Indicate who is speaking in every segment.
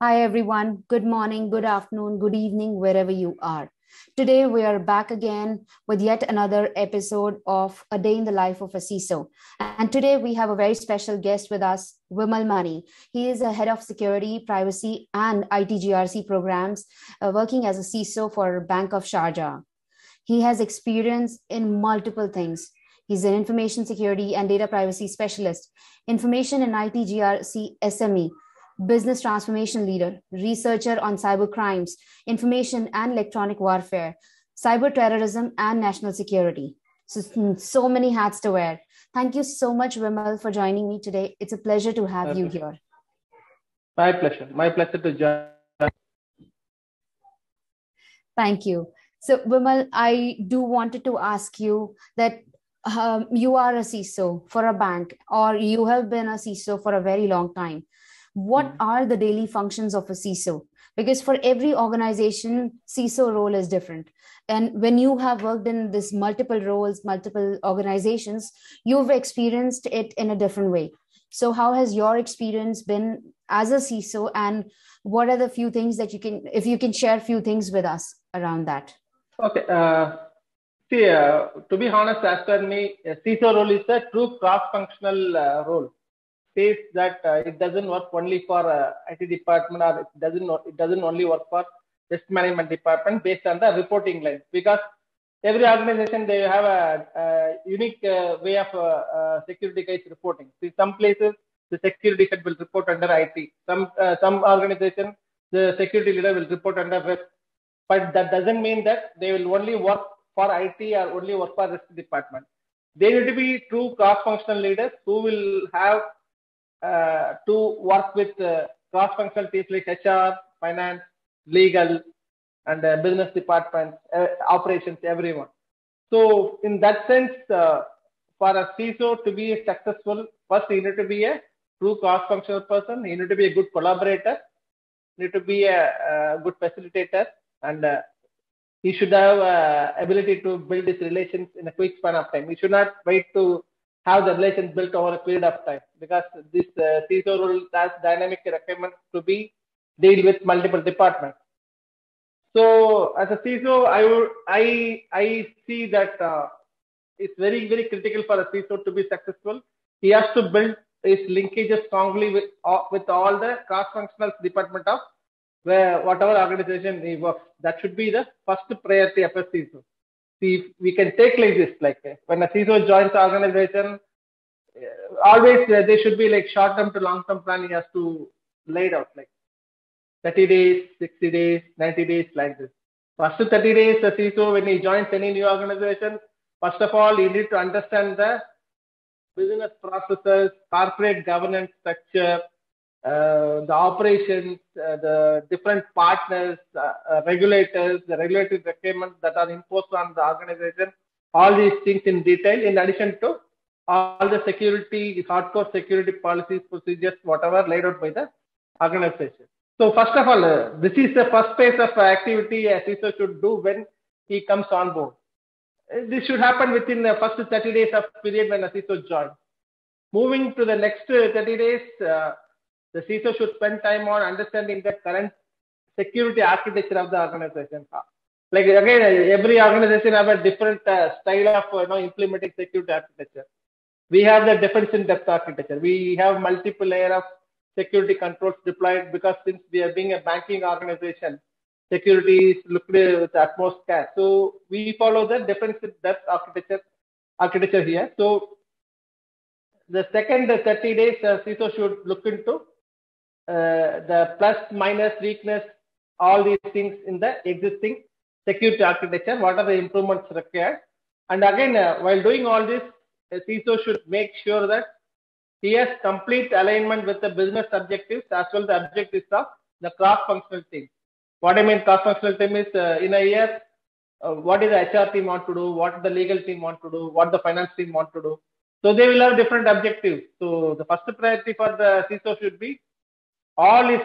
Speaker 1: Hi, everyone. Good morning, good afternoon, good evening, wherever you are. Today, we are back again with yet another episode of A Day in the Life of a CISO. And today, we have a very special guest with us, Vimal Mani. He is a head of security, privacy, and IT programs, working as a CISO for Bank of Sharjah. He has experience in multiple things. He's an information security and data privacy specialist, information and IT SME, business transformation leader, researcher on cyber crimes, information and electronic warfare, cyber terrorism, and national security. So many hats to wear. Thank you so much, Vimal, for joining me today. It's a pleasure to have
Speaker 2: My
Speaker 1: you
Speaker 2: pleasure.
Speaker 1: here.
Speaker 2: My pleasure. My pleasure to join.
Speaker 1: Thank you. So, Vimal, I do wanted to ask you that you are a CISO for a bank, or you have been a CISO for a very long time. What are the daily functions of a CISO? Because for every organization, CISO role is different. And when you have worked in this multiple roles, multiple organizations, you've experienced it in a different way. So, how has your experience been as a CISO, and what are the few things that you can, if you can share a few things with us around that?
Speaker 2: Okay. See, to be honest, as per me, CISO role is a true cross-functional role. Says that it doesn't work only for IT department, or it doesn't only work for risk management department based on the reporting line, because every organization they have a unique way of security guys reporting. See, some places the security head will report under IT. Some organization the security leader will report under risk, but that doesn't mean that they will only work for IT or only work for risk department. They need to be true cross-functional leaders who will have to work with cross-functional teams like HR, finance, legal, and business departments, operations, everyone. So in that sense, for a CISO to be successful, first you need to be a true cross-functional person. You need to be a good collaborator. You need to be a good facilitator, and he should have ability to build his relations in a quick span of time. He should not wait to have the relations built over a period of time, because this CISO role has dynamic requirements to be deal with multiple departments. So as a CISO, I see that it's very critical for a CISO to be successful. He has to build his linkages strongly with all the cross-functional department of where whatever organization he works. That should be the first priority of a CISO. See, we can take like this, like when a CISO joins the organization, always there should be like short-term to long-term plan. He has to lay it out like 30 days, 60 days, 90 days, like this. First 30 days, the CISO, when he joins any new organization, first of all, you need to understand the business processes, corporate governance structure, the operations, the different partners, regulators, the regulatory requirements that are imposed on the organization, all these things in detail, in addition to all the security, hardcore security policies, procedures, whatever laid out by the organization. So first of all, this is the first phase of activity a CISO should do when he comes on board. This should happen within the first 30 days of period when a CISO joins. Moving to the next 30 days, the CISO should spend time on understanding the current security architecture of the organization. Like again, every organization have a different style of implementing security architecture. We have the defense in depth architecture. We have multiple layer of security controls deployed, because since we are being a banking organization, security is looked with utmost care. So we follow the defense in depth architecture here. So the second 30 days, CISO should look into the plus, minus, weakness, all these things in the existing security architecture. What are the improvements required? And again, while doing all this, a CISO should make sure that he has complete alignment with the business objectives as well as the objectives of the cross-functional team. What I mean cross-functional team is in a year, what is the HR team want to do, what the legal team want to do, what the finance team want to do. So they will have different objectives. So the first priority for the CISO should be all his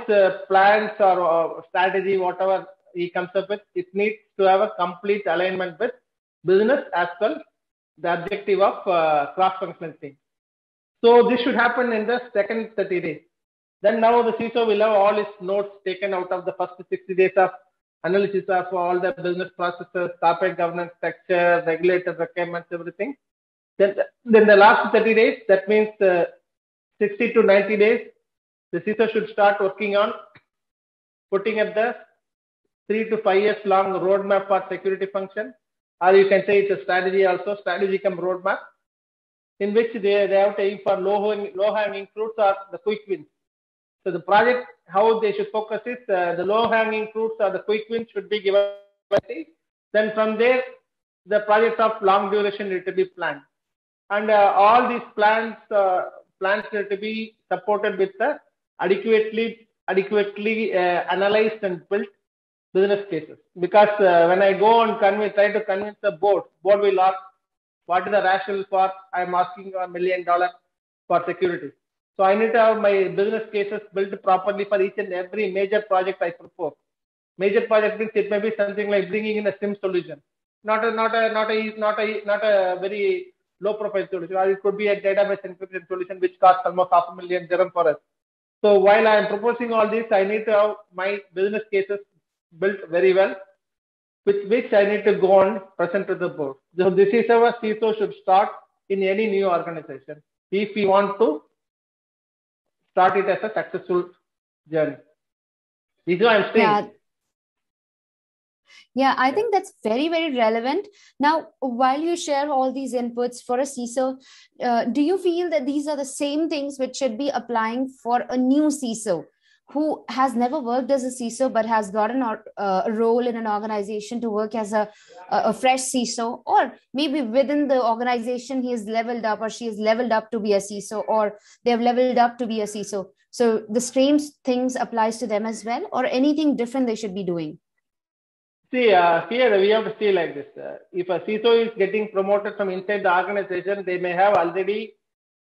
Speaker 2: plans or strategy, whatever he comes up with, it needs to have a complete alignment with business as well the objective of cross-functional team. So this should happen in the second 30 days. Then now the CISO will have all its notes taken out of the first 60 days of analysis of all the business processes, corporate governance structure, regulator requirements, everything. Then the last 30 days, that means 60 to 90 days, the CISO should start working on putting up the 3 to 5 years long roadmap for security function, or you can say it's a strategy also, strategy come roadmap, in which they have to aim for low-hanging fruits or the quick wins. So the project, how they should focus is the low-hanging fruits or the quick wins should be given. Then from there, the projects of long duration need to be planned. And all these plans need to be supported with the adequately analyzed and built business cases. Because when I go and try to convince the board will ask, what is the rationale for I'm asking $1 million for security? So I need to have my business cases built properly for each and every major project I propose. Major project means it may be something like bringing in a SIM solution, not a very low profile solution, or it could be a database encryption solution which costs almost $500,000 for us. So while I am proposing all this, I need to have my business cases built very well, with which I need to go on present to the board. So this is how a CISO should start in any new organization if we want to start it as a successful journey. This is what I'm saying.
Speaker 1: Yeah, I think that's very, very relevant. Now, while you share all these inputs for a CISO, do you feel that these are the same things which should be applying for a new CISO who has never worked as a CISO but has gotten a role in an organization to work as a fresh CISO, or maybe within the organization he is leveled up or she is leveled up to be a CISO, or they have leveled up to be a CISO? So the same things applies to them as well, or anything different they should be doing?
Speaker 2: See, here we have to see like this. If a CISO is getting promoted from inside the organization, they may have already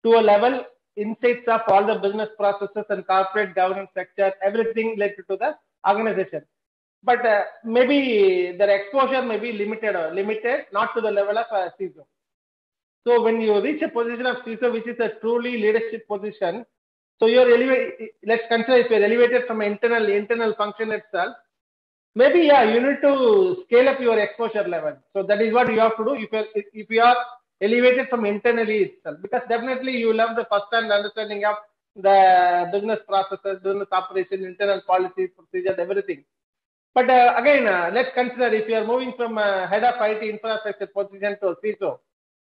Speaker 2: to a level insights of all the business processes and corporate governance structure, everything related to the organization. But maybe their exposure may be limited, not to the level of a CISO. So when you reach a position of CISO, which is a truly leadership position, so you're elevated. Let's consider if you're elevated from internal function itself. Maybe, yeah, you need to scale up your exposure level. So that is what you have to do if you are elevated from internally itself, because definitely you will have the first-hand understanding of the business processes, business operation, internal policies, procedures, everything. But again, let's consider if you are moving from head of IT infrastructure position to a CISO,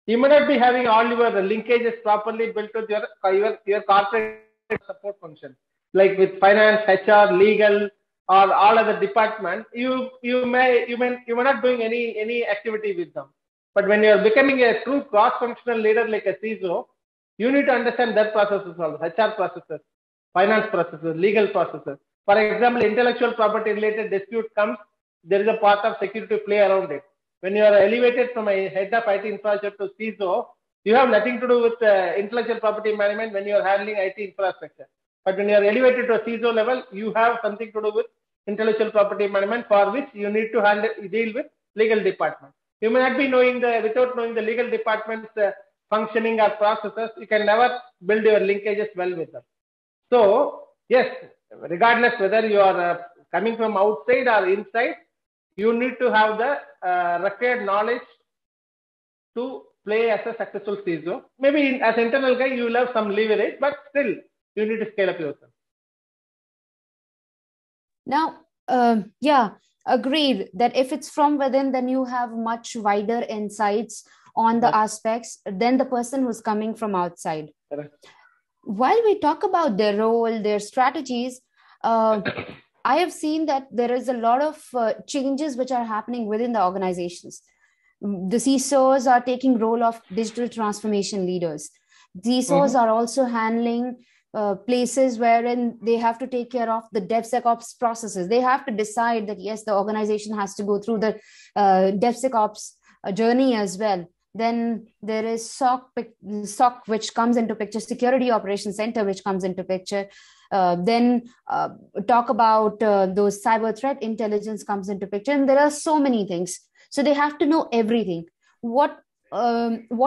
Speaker 2: you may not be having all your linkages properly built with your corporate support function, like with finance, HR, legal, or all other departments. You may not doing any activity with them. But when you are becoming a true cross-functional leader like a CISO, you need to understand their processes also, HR processes, finance processes, legal processes. For example, intellectual property related dispute comes, there is a part of security play around it. When you are elevated from a head of IT infrastructure to CISO, you have nothing to do with intellectual property management when you are handling IT infrastructure. But when you are elevated to a CISO level, you have something to do with intellectual property management, for which you need to deal with legal department. You may not be without knowing the legal department's functioning or processes, you can never build your linkages well with them. So, yes, regardless whether you are coming from outside or inside, you need to have the required knowledge to play as a successful CISO. Maybe as an internal guy, you will have some leverage, but still, you need to scale up yourself.
Speaker 1: Now, yeah, agreed that if it's from within, then you have much wider insights on the aspects than the person who's coming from outside.
Speaker 2: Correct.
Speaker 1: While we talk about their role, their strategies, I have seen that there is a lot of changes which are happening within the organizations. The CISOs are taking role of digital transformation leaders. CISOs are also handling places wherein they have to take care of the DevSecOps processes. They have to decide that, yes, the organization has to go through the DevSecOps journey as well. Then there is SOC, which comes into picture, Security Operations Center, which comes into picture. Then talk about those cyber threat intelligence comes into picture. And there are so many things. So they have to know everything. What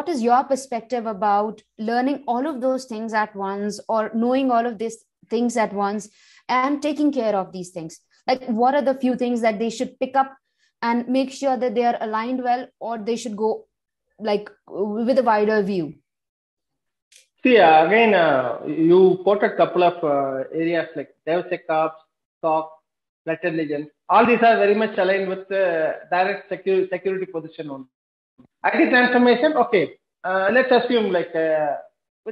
Speaker 1: is your perspective about learning all of those things at once, or knowing all of these things at once and taking care of these things? Like, what are the few things that they should pick up and make sure that they are aligned well, or they should go like with a wider view?
Speaker 2: See, again, you quoted a couple of areas like DevSecOps, SOC, threat intelligence. All these are very much aligned with direct security position only. IT transformation, okay. Let's assume like,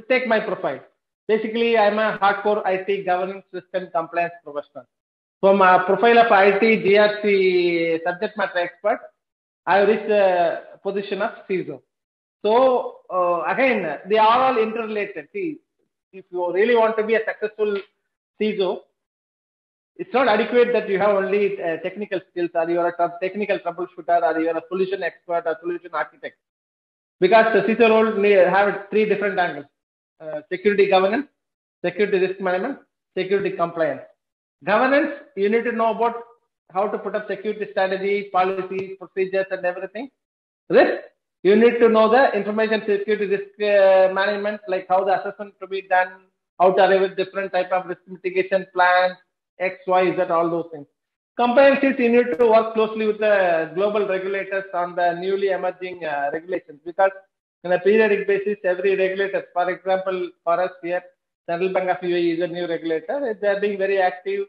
Speaker 2: take my profile. Basically, I'm a hardcore IT governance, risk and compliance professional. From a profile of IT GRC subject matter expert, I reached the position of CISO. So again, they are all interrelated. See, if you really want to be a successful CISO, it's not adequate that you have only technical skills, or you are a technical troubleshooter, or you are a solution expert or solution architect. Because the CISO role may have three different angles: security governance, security risk management, security compliance. Governance, you need to know about how to put up security strategy, policies, procedures, and everything. Risk, you need to know the information security risk management, like how the assessment to be done, how to arrive with different type of risk mitigation plans, X, Y, Z, all those things. Compliance is you need to work closely with the global regulators on the newly emerging regulations, because on a periodic basis, every regulator, for example, for us here, Central Bank of UAE is a new regulator. They are being very active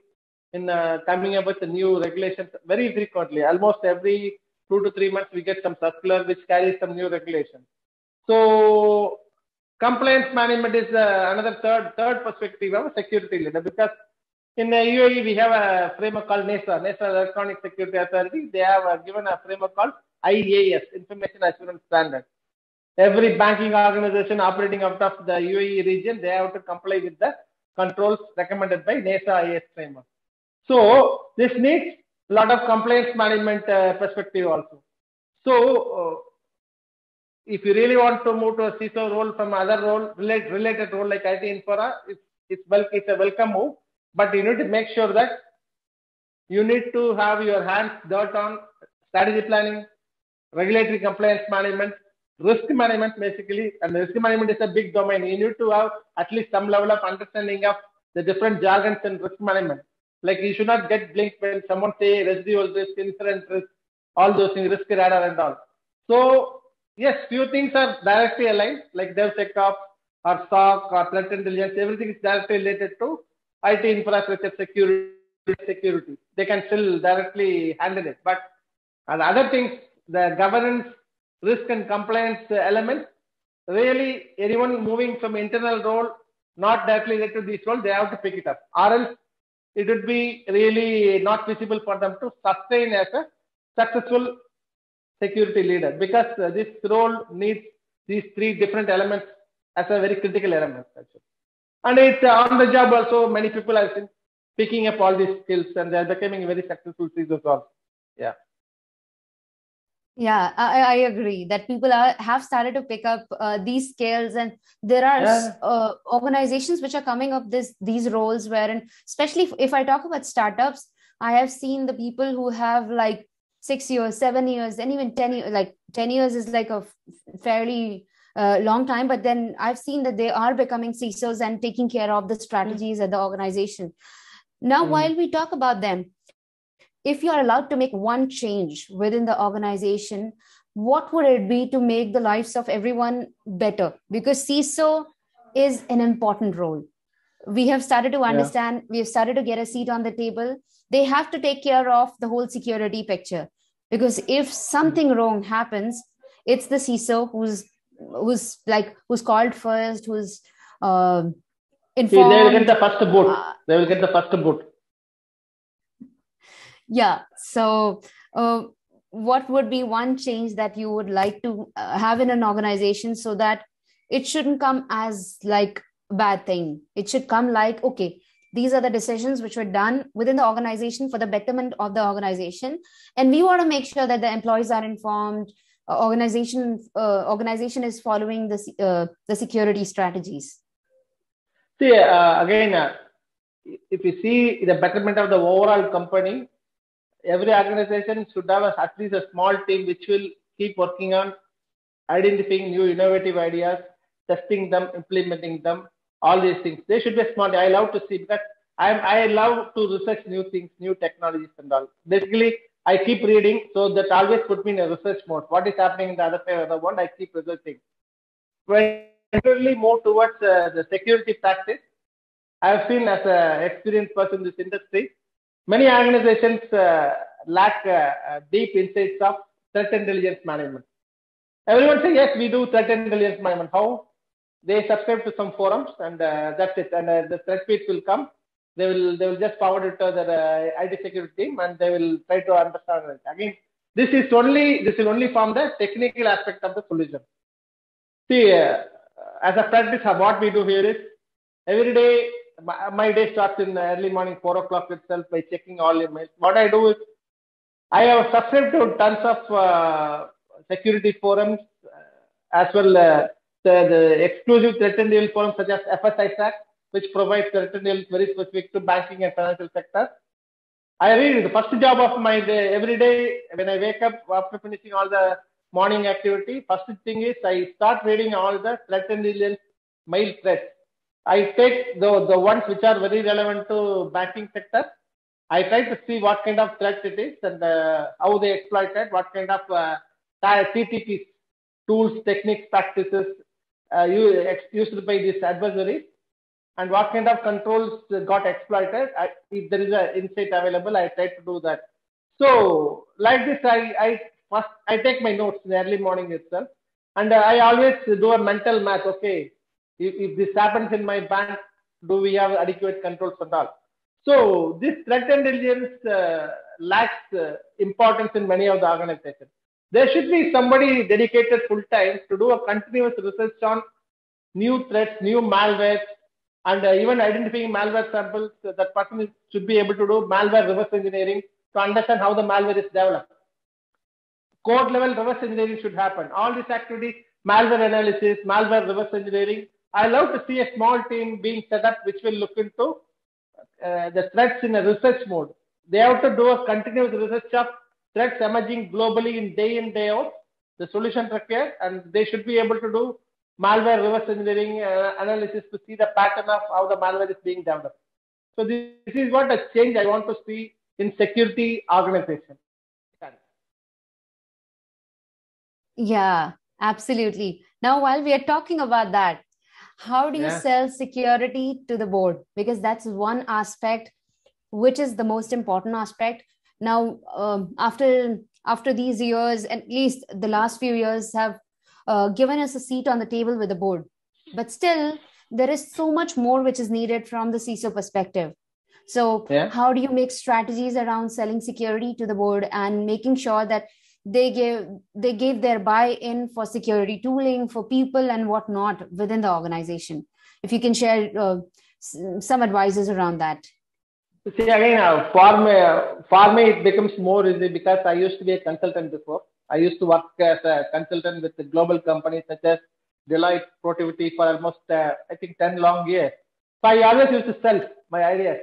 Speaker 2: in coming up with the new regulations very frequently. Almost every 2 to 3 months, we get some circular which carries some new regulations. So compliance management is another third perspective of a security leader, because in the UAE, we have a framework called NESA, National Electronic Security Authority. They have given a framework called IAS, Information Assurance Standard. Every banking organization operating out of the UAE region, they have to comply with the controls recommended by NESA IAS framework. So this needs a lot of compliance management perspective also. So if you really want to move to a CISO role from other role, related role like IT infra, it's a welcome move. But you need to make sure that you need to have your hands dirt on strategy planning, regulatory compliance management, risk management basically. And risk management is a big domain. You need to have at least some level of understanding of the different jargons in risk management. Like you should not get blinked when someone say residual risk, incident risk, all those things, risk radar and all. So yes, few things are directly aligned, like DevSecOps or SOC or threat intelligence. Everything is directly related to IT infrastructure security. They can still directly handle it. But other things, the governance, risk and compliance elements, really anyone moving from internal role, not directly related to this role, they have to pick it up. Or else it would be really not feasible for them to sustain as a successful security leader, because this role needs these three different elements as a very critical element. Actually. And it's on the job also, many people have been picking up all these skills and they're becoming very successful CISOs also. Yeah.
Speaker 1: Yeah, I agree that people have started to pick up these skills, and there are organizations which are coming up these roles wherein, especially if I talk about startups, I have seen the people who have like 6 years, 7 years, and even 10 years. Like 10 years is like a fairly long time, but then I've seen that they are becoming CISOs and taking care of the strategies at the organization. Now, while we talk about them, if you are allowed to make one change within the organization, what would it be to make the lives of everyone better? Because CISO is an important role. We have started to understand, we have started to get a seat on the table. They have to take care of the whole security picture. Because if something wrong happens, it's the CISO who's called first, who's informed.
Speaker 2: See, they will get the first boot. They will get the first boot.
Speaker 1: Yeah. So what would be one change that you would like to have in an organization, so that it shouldn't come as like a bad thing? It should come like, okay, these are the decisions which were done within the organization for the betterment of the organization. And we want to make sure that the employees are informed, organization is following the security strategies.
Speaker 2: See, again, if you see the betterment of the overall company, every organization should have at least a small team which will keep working on identifying new innovative ideas, testing them, implementing them, all these things. They should be a small team. I love to see, because I love to research new things, new technologies and all. Basically, I keep reading, so that always put me in a research mode. What is happening in the other side of the world, I keep researching. When I really move towards the security practice, I have seen, as an experienced person in this industry, many organizations lack deep insights of threat intelligence management. Everyone says, yes, we do threat intelligence management. How? They subscribe to some forums, and that's it. And the threat feeds will come. They will just forward it to the IT security team, and they will try to understand it. Again, this will only form the technical aspect of the solution. See, as a practice, what we do here is, every day, my day starts in early morning, 4 o'clock itself, by checking all emails. What I do is, I have subscribed to tons of security forums, as well the exclusive threat intel forums such as FSISAC, which provides threat intel very specific to banking and financial sectors. I read the first job of my day, every day when I wake up after finishing all the morning activity, first thing is I start reading all the threat intelligence mail threats. I take the ones which are very relevant to banking sector. I try to see what kind of threat it is, and how they exploit it, what kind of CTPs, tools, techniques, practices used by these adversaries, and what kind of controls got exploited. If there is an insight available, I try to do that. So like this, I take my notes in the early morning itself, and I always do a mental math. Okay, if this happens in my bank, do we have adequate controls and all? So this threat intelligence lacks importance in many of the organizations. There should be somebody dedicated full time to do a continuous research on new threats, new malwares, and even identifying malware samples. That person should be able to do malware reverse engineering to understand how the malware is developed. Code level reverse engineering should happen. All these activities, malware analysis, malware reverse engineering. I love to see a small team being set up which will look into the threats in a research mode. They have to do a continuous research of threats emerging globally in, day out, the solution required, and they should be able to do malware reverse engineering analysis to see the pattern of how the malware is being developed. So this is what a change I want to see in security organization.
Speaker 1: Yeah, absolutely. Now, while we are talking about that, how do you sell security to the board? Because that's one aspect which is the most important aspect. Now, after these years, at least the last few years have given us a seat on the table with the board. But still, there is so much more which is needed from the CISO perspective. So how do you make strategies around selling security to the board and making sure that they gave their buy-in for security tooling for people and whatnot within the organization? If you can share some advices around that.
Speaker 2: See, again, for me, it becomes more easy because I used to be a consultant before. I used to work as a consultant with the global companies such as Deloitte, Protiviti for almost, I think, 10 long years. So I always used to sell my ideas.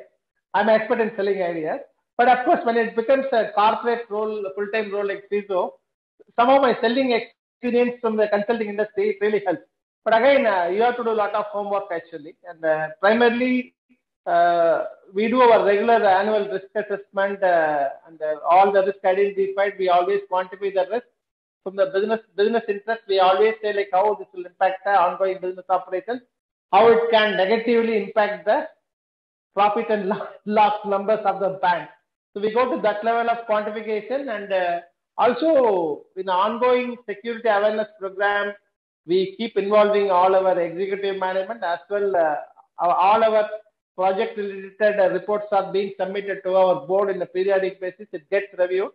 Speaker 2: I'm an expert in selling ideas. But of course, when it becomes a corporate role, a full-time role like CISO, some of my selling experience from the consulting industry, it really helps. But again, you have to do a lot of homework actually. And primarily, we do our regular annual risk assessment and all the risk identified. We always quantify the risk from the business interest. We always say like how this will impact the ongoing business operations, how it can negatively impact the profit and loss numbers of the bank. So we go to that level of quantification, and also in the ongoing security awareness program, we keep involving all our executive management as well. All our project related reports are being submitted to our board in a periodic basis. It gets reviewed,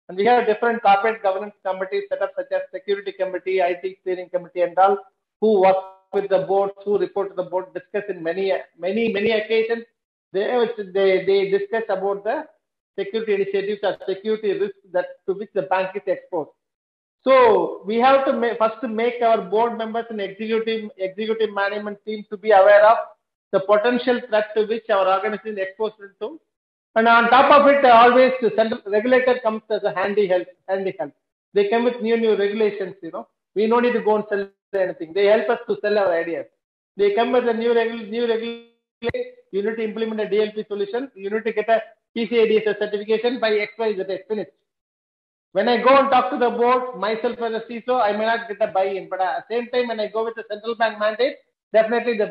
Speaker 2: and we have different corporate governance committees set up, such as security committee, IT steering committee, and all, who work with the board, who report to the board, discuss in many occasions. They discuss about the security initiatives or security risks to which the bank is exposed. So we have to first make our board members and executive management team to be aware of the potential threat to which our organization is exposed to. And on top of it, always the central regulator comes as a handy help. They come with new regulations. We don't need to go and sell anything. They help us to sell our ideas. They come with a new regulation. You need to implement a DLP solution. You need to get a PCI DSS certification by XYZ. Finished. When I go and talk to the board, myself as a CISO, I may not get a buy-in. But at the same time, when I go with the central bank mandate, definitely the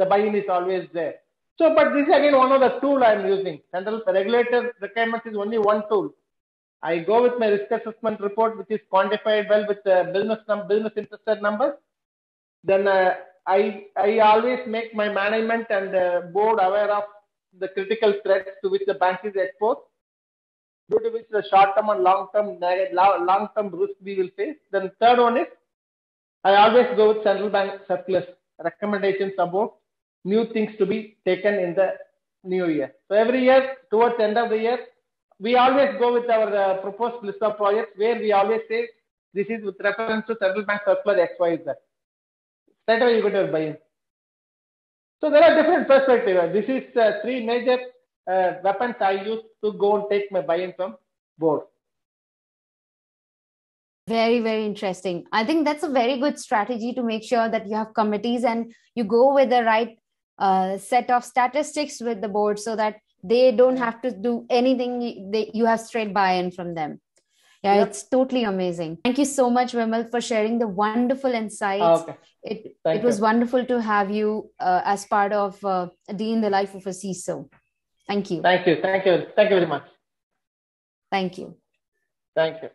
Speaker 2: buy-in is always there. So, but this is again one of the tools I'm using. Central regulator requirements is only one tool. I go with my risk assessment report, which is quantified well with business interested numbers. Then I always make my management and board aware of the critical threats to which the bank is exposed, due to which the short-term and long-term risk we will face. Then third one is I always go with central bank circulars, recommendations about new things to be taken in the new year. So every year, towards the end of the year, we always go with our proposed list of projects where we always say this is with reference to central bank circular XYZ. Straight away you get your buy-in. So there are different perspectives. This is three major weapons I use to go and take my buy-in from board.
Speaker 1: Very, very interesting. I think that's a very good strategy to make sure that you have committees and you go with the right set of statistics with the board so that they don't have to do anything. You have straight buy-in from them. Yeah, yep. It's totally amazing. Thank you so much, Vimal, for sharing the wonderful insights.
Speaker 2: Okay.
Speaker 1: It was wonderful to have you as part of a day in the life of a CISO. Thank you.
Speaker 2: Thank you. Thank you. Thank you very much.
Speaker 1: Thank you.
Speaker 2: Thank you.